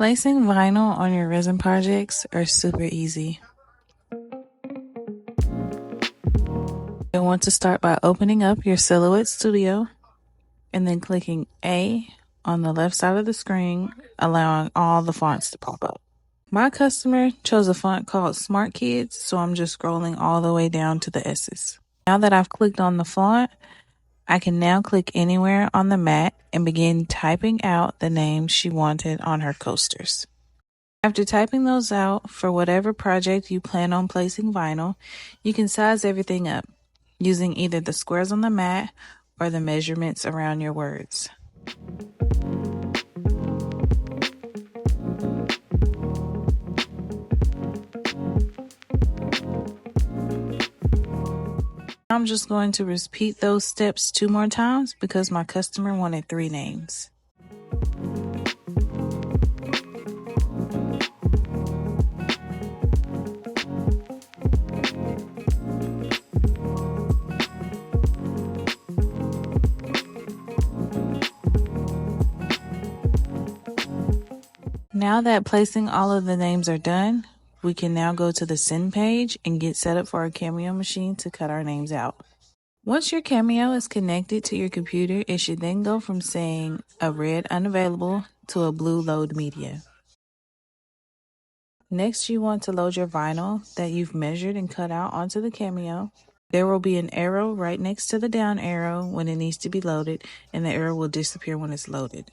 Placing vinyl on your resin projects are super easy. You'll want to start by opening up your Silhouette Studio and then clicking A on the left side of the screen, allowing all the fonts to pop up. My customer chose a font called Smart Kids, so I'm just scrolling all the way down to the S's. Now that I've clicked on the font, I can now click anywhere on the mat and begin typing out the names she wanted on her coasters. After typing those out for whatever project you plan on placing vinyl, you can size everything up using either the squares on the mat or the measurements around your words. I'm just going to repeat those steps 2 more times because my customer wanted 3 names. Now that placing all of the names are done, we can now go to the send page and get set up for our Cameo machine to cut our names out. Once your Cameo is connected to your computer, it should then go from saying a red unavailable to a blue load media. Next, you want to load your vinyl that you've measured and cut out onto the Cameo. There will be an arrow right next to the down arrow when it needs to be loaded, and the arrow will disappear when it's loaded.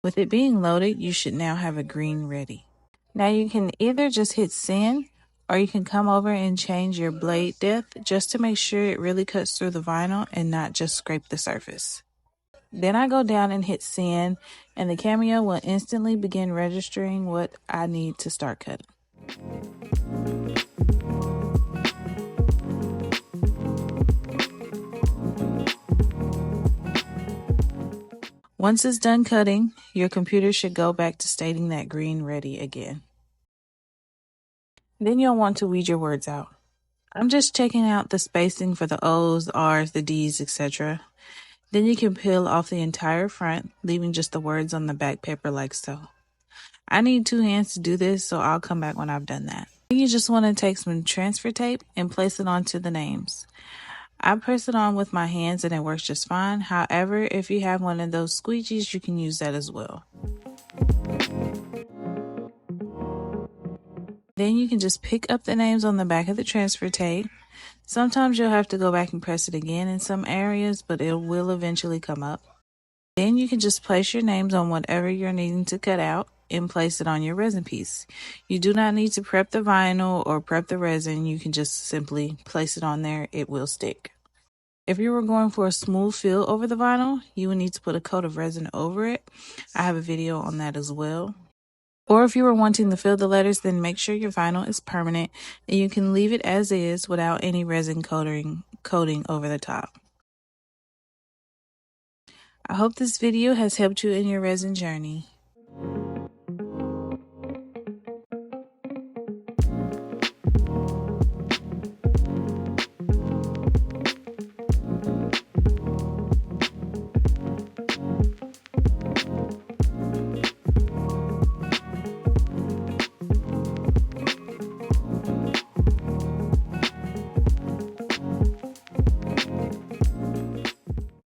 With it being loaded, you should now have a green ready. Now you can either just hit send, or you can come over and change your blade depth just to make sure it really cuts through the vinyl and not just scrape the surface. Then I go down and hit send, and the Cameo will instantly begin registering what I need to start cutting. Once it's done cutting, your computer should go back to stating that green ready again. Then you'll want to weed your words out. I'm just checking out the spacing for the O's, the R's, the D's, etc. Then you can peel off the entire front, leaving just the words on the back paper like so. I need 2 hands to do this, so I'll come back when I've done that. Then you just want to take some transfer tape and place it onto the names. I press it on with my hands and it works just fine. However, if you have one of those squeegees, you can use that as well. Then you can just pick up the names on the back of the transfer tape. Sometimes you'll have to go back and press it again in some areas, but it will eventually come up. Then you can just place your names on whatever you're needing to cut out and place it on your resin piece. You do not need to prep the vinyl or prep the resin. You can just simply place it on there. It will stick. If you were going for a smooth feel over the vinyl, you would need to put a coat of resin over it. I have a video on that as well. Or if you were wanting to fill the letters, then make sure your vinyl is permanent and you can leave it as is without any resin coating over the top. I hope this video has helped you in your resin journey.